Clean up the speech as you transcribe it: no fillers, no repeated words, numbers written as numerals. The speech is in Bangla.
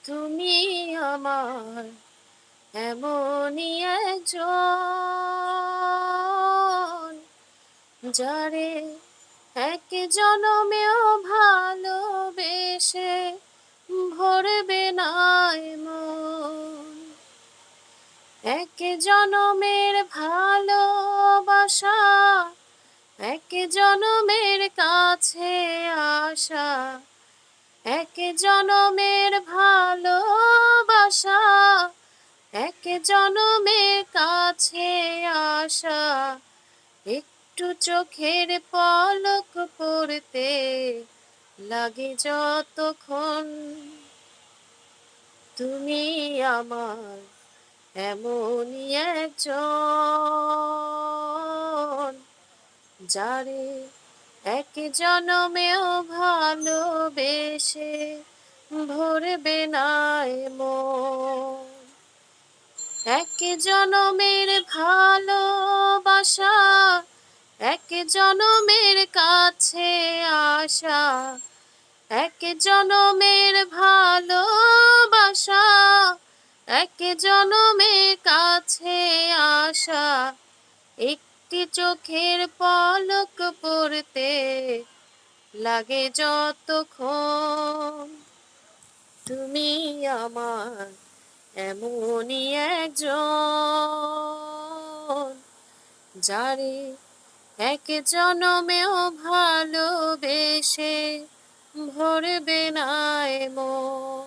তুমি আমার এমনই একজন, যারে এক জনমেও ভালোবেসে ভরবে না মন। এক জনমের ভালোবাসা, এক জনমের কাছে আসা, এক জনমের ভালোবাসা, এক জনমের কাছে আসা। একটু চোখের পলক পড়তে লাগে যতক্ষণ। তুমি আমার এমনই একজন, যারে এক জনমেও ভালোবেসে ভরবে না মন। এক জনমের ভালোবাসা, এক জনমের কাছে আসা, এক জনমের ভালোবাসা, এক জনমের কাছে আসা। একটি চোখের পলক পড়তে লাগে যতক্ষণ। তুমি আমার এমনই একজন, যারে এক জনমেও ভালোবেসে ভরবে না মন।